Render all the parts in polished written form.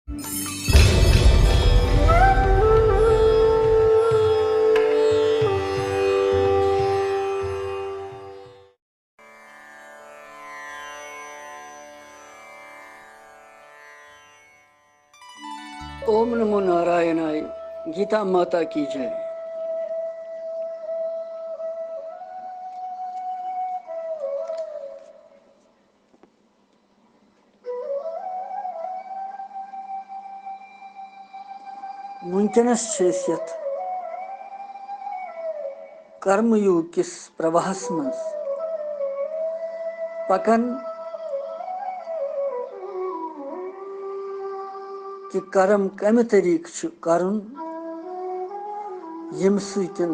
ओम नमो नारायणाय। गीता माता की जय। वुनकनस यथ कर्मयोग किस प्रवाहस मज पकन कि कर्म कम तरीक करुन यम सतन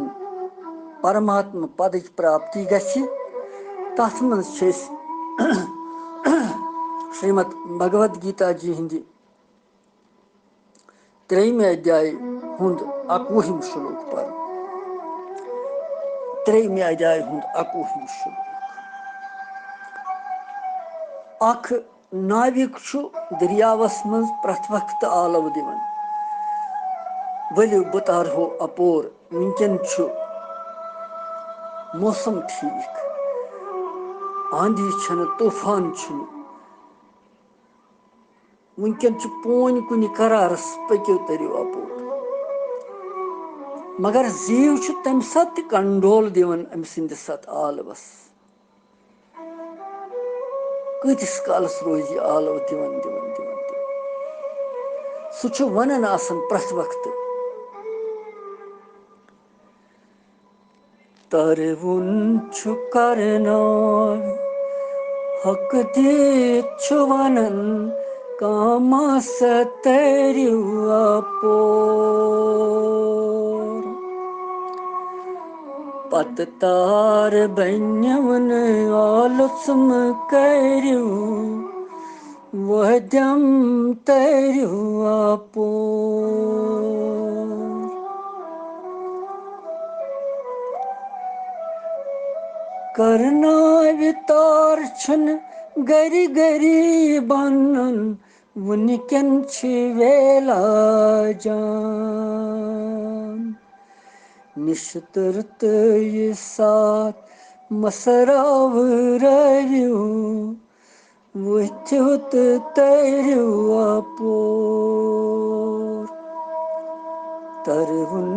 परमात्मा पद प्राप्ति गछि। तथ मज श्रीमद भगवद गीता जी हिंदी 3वें अध्याय हुंद 21 श्लोक पर 3वें अध्याय हुंद 21 श्लोक। अख नाविक दरियावस मज प्रथ वक्त आलव दिवन वलियो बह तारहो अपोर। वुनकन मौसम ठीक, आंधी छन, तूफान छन, वुनकन पोन कुन करारस पक्यो तरियो अपोर। मगर जीव तम सत कंडोल दिवन अम सिंदिस आलवस। कतिस कालस रोज आलव दिवन दिवन दिवन दिवन। सह वनन आसन प्रथ वक्त तरवुन करनाय हक दीत वनन कामस तरियो अपोर। पत तार बन्यवन आलुत्सम करियो वह दम तरियो अपोर। करनाय तार छन गरी गरी बनन वुनकन वेला जान। निश्तरत ये साथ मसराव रवियो वुत तरियो अपोर। तरवुन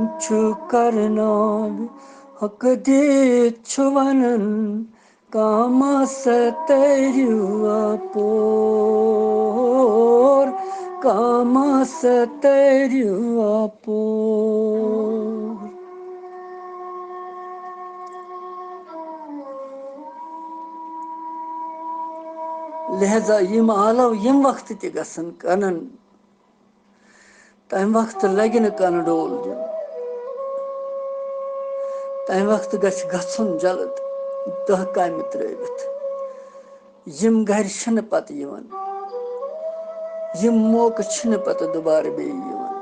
करनाय हक दीत वनन कामस तरियो अपोर। कामस तरियो अपोर। लिहाजा यम आलव यम वक्त त गसन कनन तम वक्त लगे न कन डोल दिन। तम वक्त गछुन जल्द दह काम त्रवित। यम घर छन पत यवन, यम मौक छन पत दोबार बे यवन।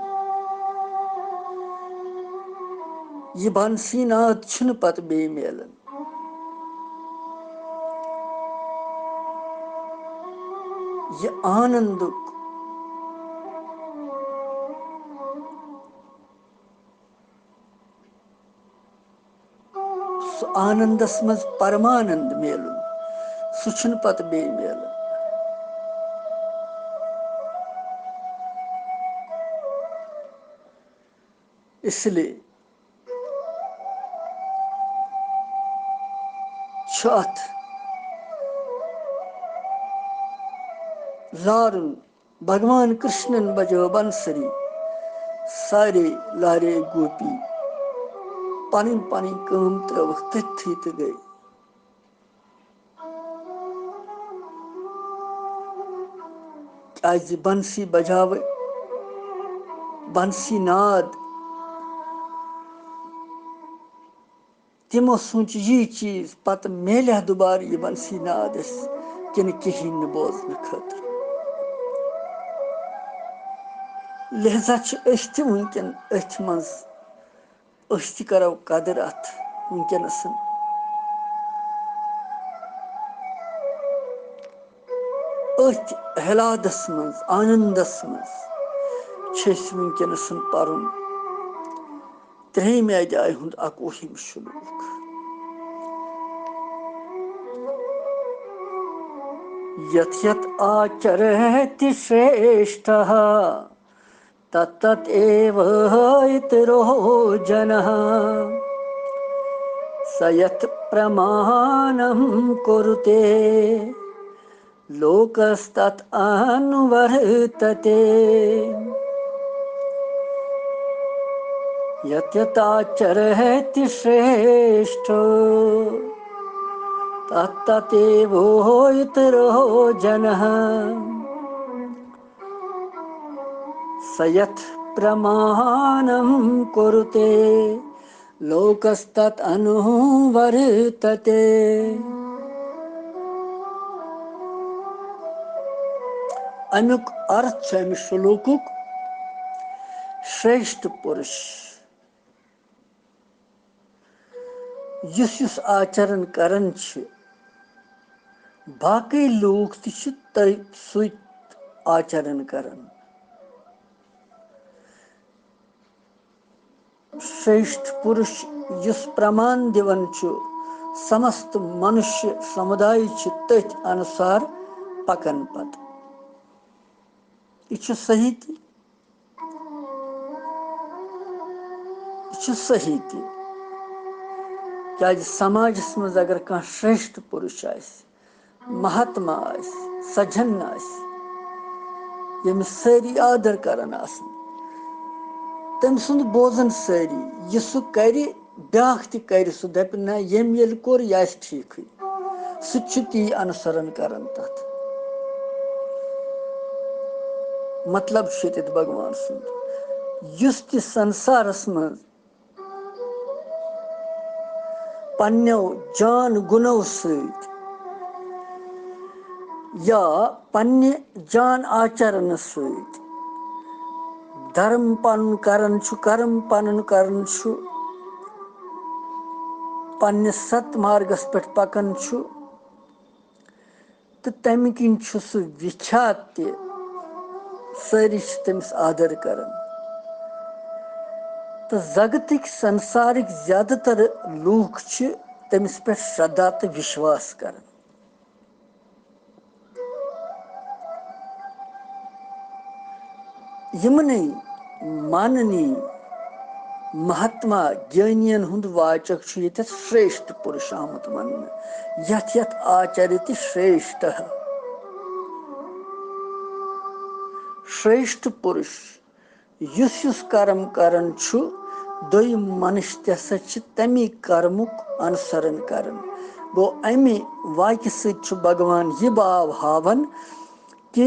यह बंसी नाद छन पत बे मिलन। यह आनंदुक आनंदस मज परमानंद मिलन सह पत बे मिलन। इसलिए अत लारुन भगवान कृष्णन बजो बंसरी सारे लारे गोपी पन पन कम त्रवख तथी तो गई। आज बंसी बजाव बंसी नाद तिमो सोच ये चीज पत मेलिया दोबार ये बंसी नाद किन कहें बोजन खतर। लिहाजा वुनकन अथ मज करो कदर अत वुनकनस अथ हलादस मज आनंदस मज वनकस पर्न 3 अध्याय हुंद 21 शुलूक। यत् यत् आचरति श्रेष्ठः तत्तत् एव इतरो जनः स यत् प्रमाणं कुरुते लोकस्तत् अनुवर्तते। यत् यत् आचरति श्रेष्ठो तत्तत् एव इतरो जनः स यत् प्रमाणं कुरुते लोकस्तत् अनुवर्तते। अमुक अर्थ अमि श्लोकुक श्रेष्ठ पुरुष युस युस आचरण करन छ बाकी लोग सु आचरण करन। श्रेष्ठ पुरुष युस प्रमाण दिवन छ समस्त मनुष्य समुदाय छ तथ अनुसार पकन पत। यह सही थी, सही थी क्या समाजस मज अगर कह श्रेष्ठ पुरुष महात्मा सज्जन यम सारी आदर करान तम सुंद बोजन सारी यह सह कर ब्याख त कर सह दप ना यम ये कोर यह ठीक सह ती अनुसरण करान तथ मतलब भगवान सुंद युस त संसारस मज पन्नो जान गुनो सत या पन्ने जान आचरण सत धर्म पन करन छु कर्म पन करन छु पन्ने सत मार्गस पे पकन छु तो तम किन छु सु विख्यात ते सारी तमिस आदर करन। तो जगतिक संसारिक ज्यादातर लोग तमिस पे श्रद्धा तो विश्वास कर। यमने माननीय महात्मा ज्ञानियन हुंद वाचक ये श्रेष्ठ पुरुष आमुत मन यथ यथ आचरित श्रेष्ठ। श्रेष्ठ पुरुष युस युस कर्म करन छु दोयम मनुष्य तसा तमी कर्मुक अनुसरण करन। गो अमि वाक्य सत भगवान यह भाव हावन कि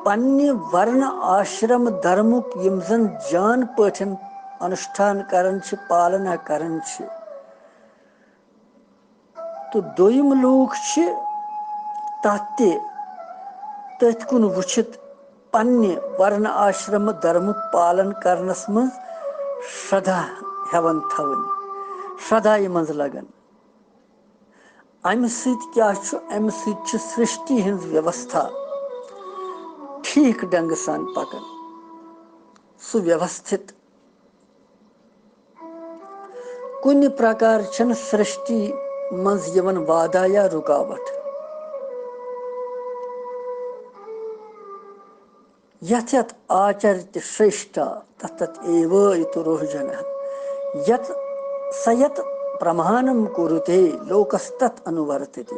पन्ने वर्ण आश्रम धर्मुक यम जन जान पठन अनुष्ठान करन छ पालना करन छ तो दोयम लोग छ तथ कुन वुचित पन्ने वर्ण आश्रम धर्मुक पालन करनस मज श्रद्धा हेवन थवन श्रद्धा मज लगन। अमि सत क्या छु अमि सत छ सृष्टि हिंद व्यवस्था ठीक ढंग सान पकन सुव्यवस्थित कुन प्रकार छन सृष्टि मज यवन बाधा या रुकावट। यथ यथ आचरित श्रेष्ठ तत्तत् एव इतरो जनः यत् स यत् प्रमाणं कुरुते लोकस्तत् अनुवर्तते।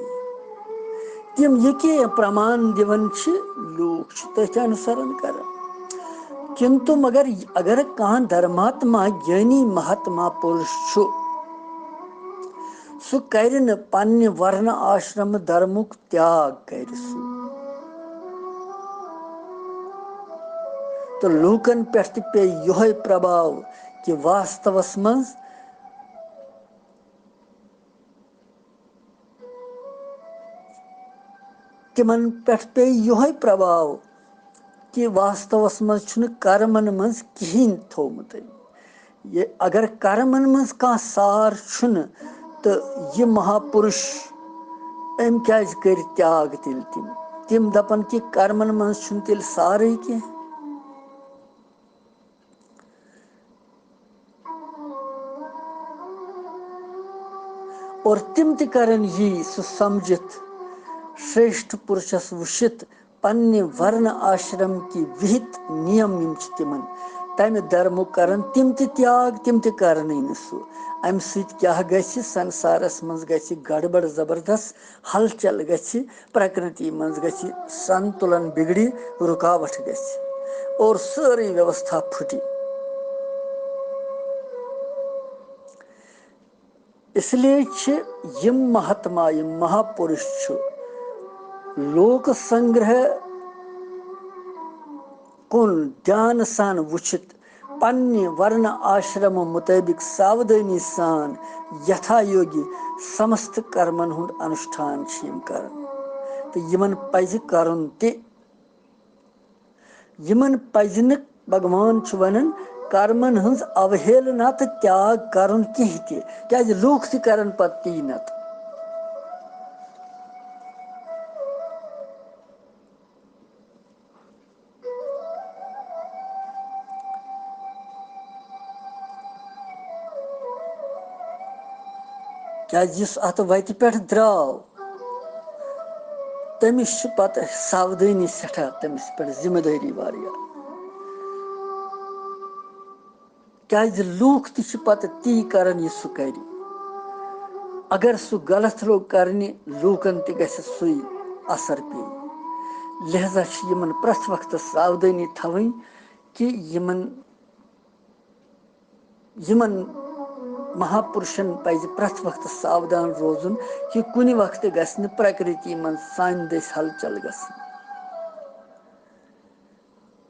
तम ये प्रमाण दिवन छ लोग तथ अनुसरण कर किंतु मगर अगर कह धर्मात्मा ज्ञानी महात्मा पुरुष सु कर पन्ने वर्ण आश्रम धर्मुक त्याग कर तो लूकन पे यह प्रभाव कि वास्तवस मज तिमन पे यह प्रभाव कि वास्तवस मज कर्मन मज कहीं थोमुत। ये अगर कर्मन मज कह सार तो यह महापुरुष अम क्या कर त्याग तिल तिम तिम दपन कि कर्मन मं छुन तेल सारे के और तिम ते करन यी सु समझित श्रेष्ठ पुरुषस वुशित पन्ने वर्ण आश्रम की विहित नियम यम छ तिमन तमि धर्म करन तिम ते त्याग तिम ते करने न सु अम सत क्या गछि संसारस मज गछि गड़बड़ जबरदस्त हलचल गछि प्रकृति मज गछि संतुलन बिगड़ी रुकावट गछि और सारी व्यवस्था फुटी। इसलिए छ यम महात्मा यम महापुरुष छ लोक संग्रह कुन ध्यान सान वुचित पन्ने वर्ण आश्रम मुताबिक सावधानी सान यथा योगी समस्त कर्मन हुंद अनुष्ठान छीम करन तो यमन पज करन ते यमन पजन भगवान छ वनन कर्मन हंस अवहेलना तो त्याग करन कह ते क्या लूख ते करन पत ती नत क्या अत वत पे द्राव तमिस पत सावधानी सठा तमिस पे जिम्मेदारी वारिया क्या लूख त पत ती करन यह सु कर अगर सु गलत लोग करने लूकन त गस सुई असर पे लिहाजा यमन प्रथ वक्त सावधानी थवन कि यमन महापुरुषन पज प्रथ वक्त सावधान रोजुन कि कुन वक्त गस प्रकृति मन सान दस हलचल गस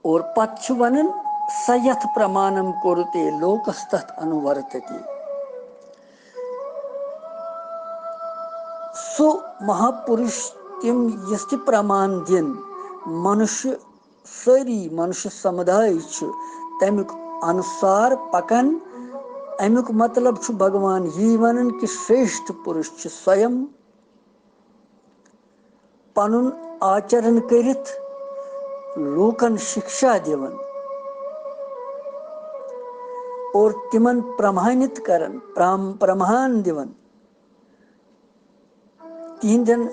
और पत वनन सयथ प्रमाणम कुरुते लोकस तत् अनुवर्तते सो महापुरुष तिम यस प्रमाण दिन मनुष्य सारी मनुष्य समुदाय तमिक अनुसार पकन अमुक मतलब छु भगवान यी वनन कि श्रेष्ठ पुरुष स्वयं पनुन आचरण करित लोकन शिक्षा दिवन और तिमन प्रमाणित करन प्रमाण दिवन तिहंदन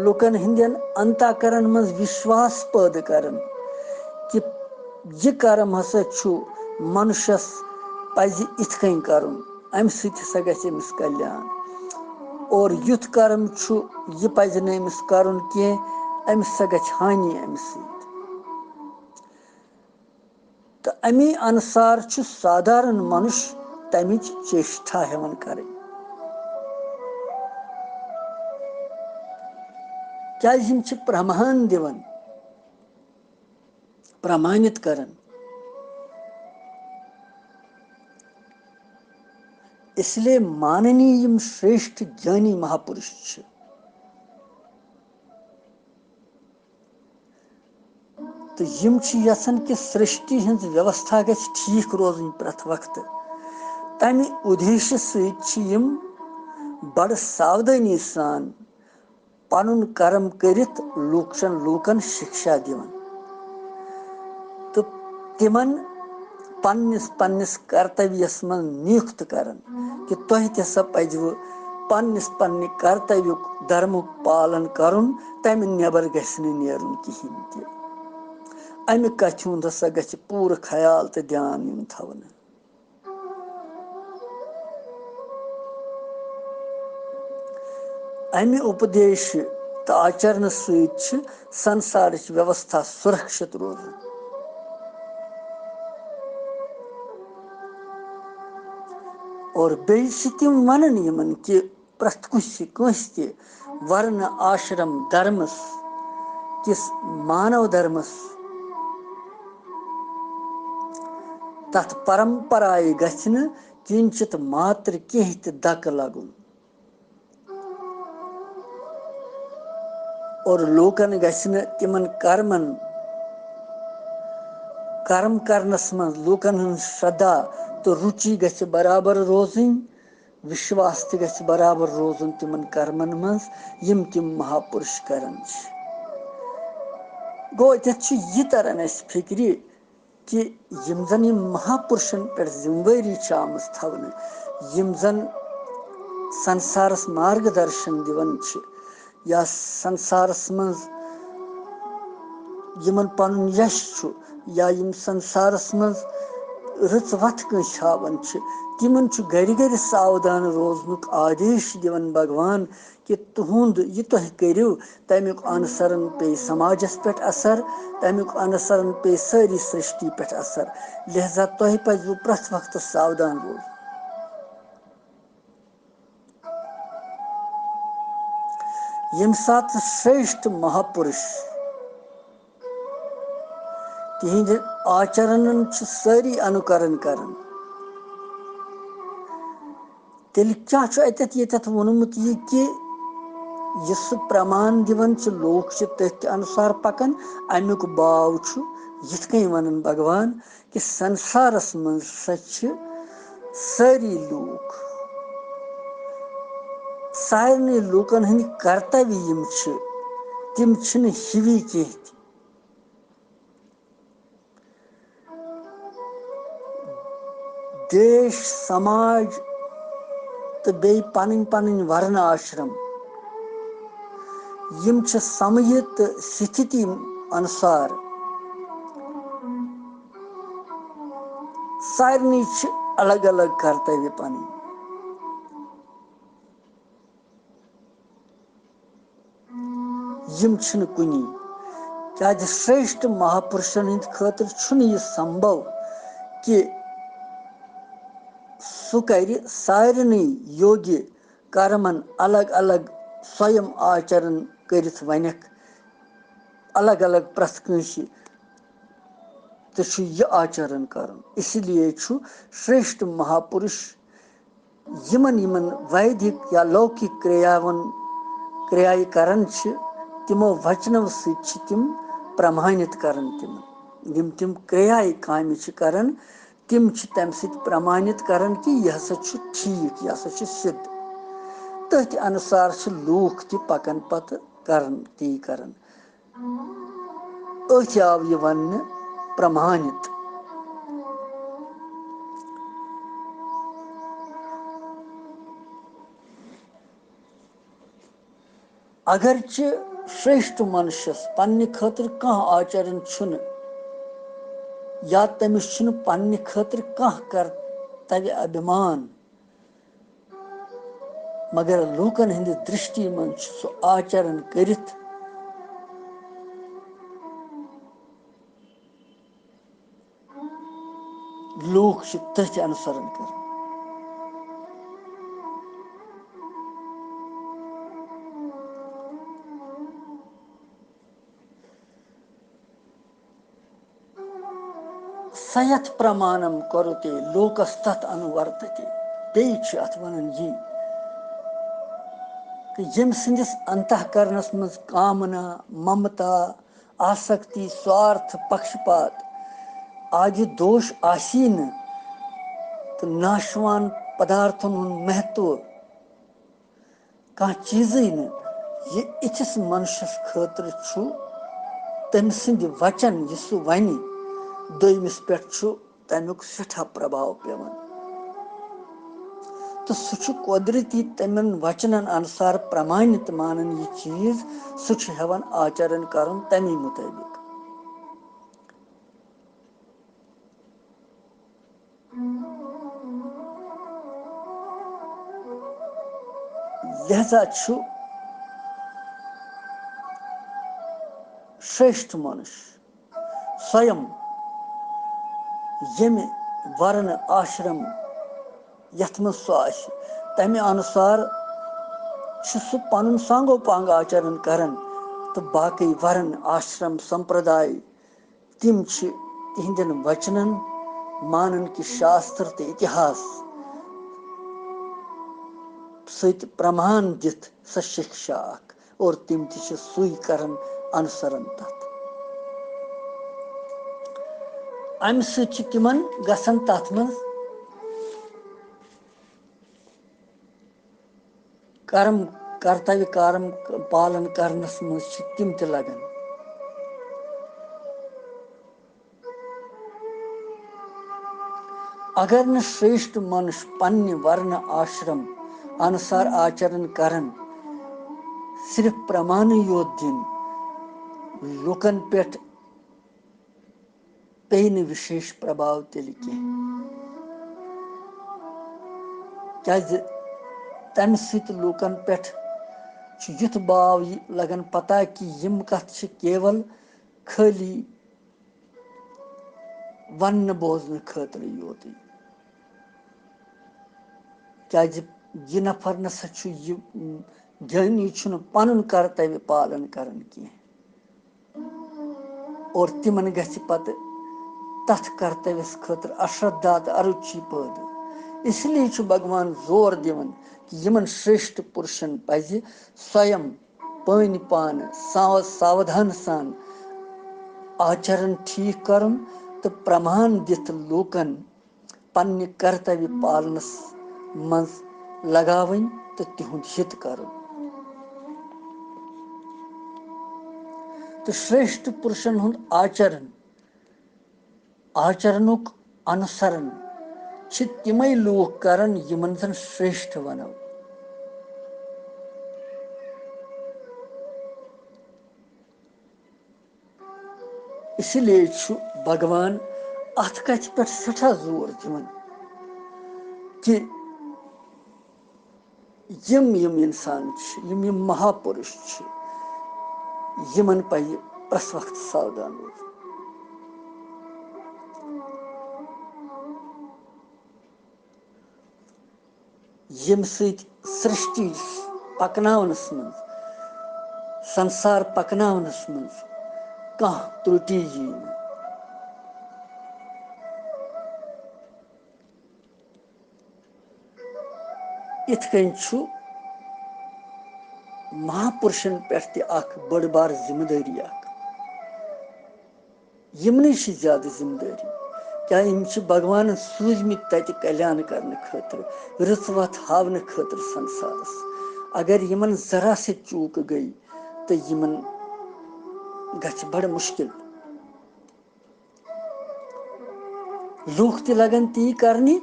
लोकन हिंदन अंतःकरण मज विश्वास पैदा करन कि यह कर्म हसा छु मनुष्यस पज इत कन करुन अम सत हसा गछ अमिस कल्याण और युथ कर्म छु यह पज न अमिस करुन के अमिस हसा गछ हानि अमिस तो अमी अनुसार छु साधारण मनुष्य तमिच चेष्टा हेवन करें क्या यम छि प्रमाण दिवन प्रमाणित करन इसलिए माननीय यम श्रेष्ठ ज्ञानी महापुरुष छि तो यम छि यसन कि सृष्टि हंस व्यवस्था गछ ठीक रोजन प्रथ वक्त तमि उद्देश्य सहित छि यम बड़ सावधानी सान पनुन कर्म करित लूकन शिक्षा दिवन तो तिमन पन्निस कर्तव्यस मन नियुक्त करन कि तोह ते सा पजव पन्निस पन्नि कर्तव्य धर्म पालन करुन तमि नेबर गछ न नेरुन किहिन ते अमि कथ हुंद हसा गछ पूरा ख्याल तो ध्यान इन थवन अमि उपदेश तो आचरण सहित संसार व्यवस्था सुरक्षित रोजन और बेस तिम वनन यमन कि प्रथ कस ते वर्ण आश्रम धर्मस किस मानव धर्मस तथ परंपराय गछन किंचित मात्र कह दक लगुन और लोकन गछन तिमन कर्म करनस मन लोकन हन श्रद्धा तो रुचि गछ बराबर रोजन विश्वास ते गछ बराबर रोजन तिमन कर्मन मज यम तिम महापुरुष करन गो ये तरन फिक्र कि यम जन महापुरुषन पे जिम्मेवारी आम थवन यम जन संसारस मार्गदर्शन दिवन या संसारस मज यमन पन यश या यम संसारस मज रच वथ कस हावन तिमन गर गर सावधान रोजनुक आदेश दिवन भगवान कि तुहुंद यह तुह करियो तमिक अनुसरण पे समाजस पे असर तमिक अनुसरण पे सारी सृष्टि पे असर लिहाजा तुह पज प्रथ वक्त सावधान रोज यम सात श्रेष्ठ महापुरुष तिहिंद आचरणन सारी अनुकरण करन तेल क्या अतत वोनमुत यह कि यह प्रमाण दिवन लोक तथ अनुसार पकन अमुक बाव यथ कन वन भगवान कि संसारस मज सारी लूक सारे लूकन हंद कर्तव्य यम तिम हिवी कह देश समाज तो बे पन पन वर्ण आश्रम यम समयित स्थिति अनुसार सारे अलग अलग कर्तव्य पन यम कुनी क्या श्रेष्ठ महापुरुषन हंद खतर यह संभव कि सह कर सारे योग्य कर्मन अलग अलग स्वयं आचरण करित वनक अलग अलग प्रथ कंस तो यह आचरण कर इसलिए श्रेष्ठ महापुरुष यमन यमन वैदिक या लौकिक क्रियाएं करन तिमो वचनों सिम प्रमाणित करन तिम तिम क्रियाएं काम करन तिम तम प्रमाणित करन कि यह हसा ठीक यह हसा सिद्ध तथ अनुसार लूख ति पकन पत करन ती करन अथ आव यह वन प्रमाणित अगर श्रेष्ठ मनुष्यस पन्ने खतर कह आचरण या तमिस पन्ने खतर कह कर्तव्य अभिमान मगर लूकन हंद दृष्टि मन सह आचरण करित लूक तथ अनुसरण कर सयथ प्रमाणम करुते लोकस्तथ अनुवर्तते बे अथ वन यह कि यम सिंदिस अंतःकरणस मज कामना ममता आसक्ति स्वार्थ पक्षपात आदि दोष आसी न तो नाशवान पदार्थन महत्व कह चीज न यह इथिस मनुष्यस खतर तम सिंद वचन यह सह वन दोयमिस पे तमुक सठा प्रभाव पेवन तो सह कुदरती तमन वचनन अनुसार प्रमाणित मानन यह चीज सह हेवन आचरण कर तमी मुताबिक लिहाजा श्रेष्ठ मनुष्य स्वयं यम वर्ण आश्रम यथ मज सह तमे अनुसार सह पन सांगो पांग आचरण करन तो बाकी वर्ण आश्रम संप्रदाय तिम तिहंदन वचनन मानन कि शास्त्र तो इतिहास सत प्रमाण दिथ स शिक्षा और तिम सुई करन अनुसरण तथ अम तिमन गसन तथ मज कर्म कर्तव्य कर्म पालन करनस मज तिम त लगन अगर न श्रेष्ठ मनुष्य पन्ने वर्ण आश्रम अनुसार आचरण करन सिर्फ प्रमाण योत दिन लुकन पेट पे विशेष प्रभाव तेल क्या तम सत लूकन पे युथ भाव लगन पता कि यम कथ केवल खाली वन बोजन खतर योत क्या यह नफर नसा ज्ञानी पन कर्तव्य पालन करन की और तिमन गछ पत तथ कर्तव्यस खतर अश्रद्धा तो अरुचि पैदा इसलिए भगवान जोर दिवन कि यमन श्रेष्ठ पुरुषन पज स्वयं पानी पान सावधान सान आचरण ठीक करन तो प्रमाण दिथ लूकन पन्ने कर्तव्य पालनस मज लगावन तो तिहुंद हित करन तो श्रेष्ठ पुरुषन हुंद आचरणुक अनुसरण तिमय लूक करन यमन जन श्रेष्ठ वनो इसलिए भगवान अथ कथ पे सठा जोर दिवन कि यम इंसान यम महापुरुष यमन पज प्रस वक्त सावधान रोज यम सृष्टि पकनावनस मज संसार पकनावनस मज कह त्रुटि यी इत कन महापुरुषन पे बड़ बार जिम्मेदारी यमन ज्यादा जिम्मेदारी क्या इन भगवान सूझमित तत कल्याण करने खतर रच वत हावन खतर संसारस अगर यमन जरा से चूक गई तो यमन गछ बड़ मुश्किल लूख त लगन ती करनी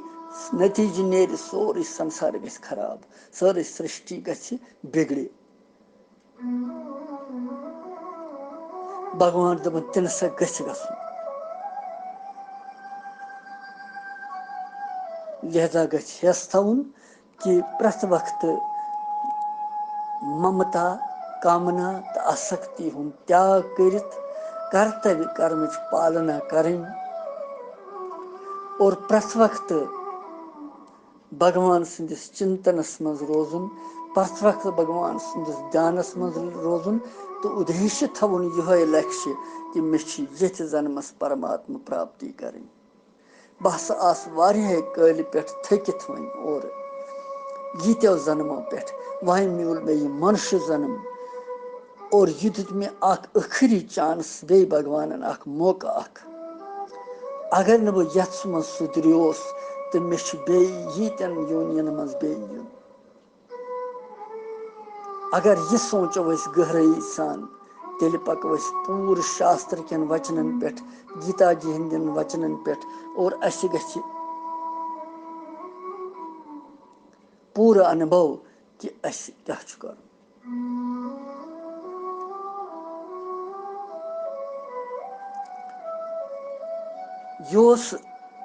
नतीज नेर सोरे संसार गछ खराब सारी सृष्टि गछ बिगड़े भगवान दपन तिन सा गछ गछुन लिहाजा गछ हेस थवन कि प्रत वक्त ममता कामना तो आसक्ति हुन त्याग करित कर्तव्य कर्म पालना करें और प्रत वक्त भगवान संदिस चिंतनस मज रोजुन प्रत वक्त भगवान संदिस ध्यानस मज रोजुन तो उद्देश्य थवन यह लक्ष्य कि मे यथ जन्मस परमात्मा प्राप्ति करें बस आस वारिया काल पे थकित वन और यीत्यो जन्मों पे वह मिल मे यह मनुष्य जन्म और यह दित मे आखिरी चांस बे भगवान मौका अगर न बह यथ मज सुधरियोस तो मे यीतन यूनियन मज बे युन अगर यह सोचो गहराई सान तेल पको पूर शास्त्र कन वचनन पे गीता जी हिंदन वचनन पे और अस गछ पूर अनुभव कि अस क्या कर योस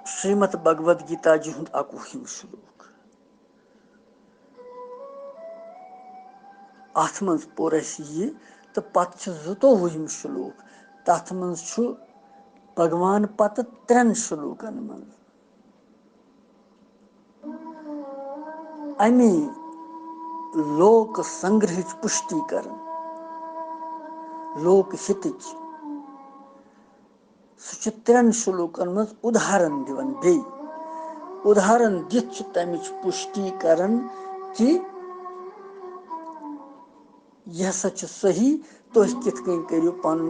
श्रीमद भगवद गीता जी हुंद 21 श्लोक अथ मज पोर यह तो पत 22 श्लोक तथ मज भगवान पत 3 श्लोकन मज अमी लोक संग्रह पुष्टि कर लोक हित सह 3 श्लोकन मज उदाहरण दिवन बे उदाहरण दित तमिच पुष्टि करन कि यह सच सही तो कित कन करियो पन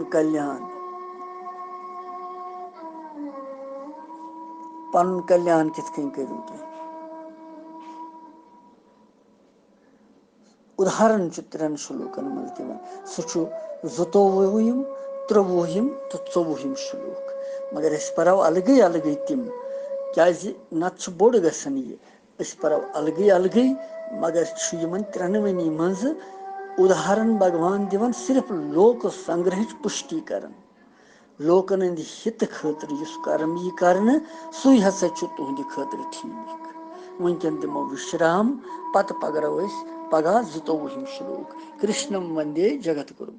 कल्याण कित कन करियो उदाहरण 3 श्लोकन मज दिवन सह 22 23 तो 24 श्लोक मगर अस परो अलग अलग तिम क्याज नत बोड़ गसन ये अस परो अलगै अलगै मगर यमन त्रेनवनी मज उदाहरण भगवान दिवन सिर्फ लोक संग्रह पुष्टि करन लोकन हंद हित खतर कर्म यी करने सु हसा तुहद खतर ठीक वनकन दिमो विश्राम पत पगरो पगह 22 श्लोक कृष्णम वंदे जगत गुरु।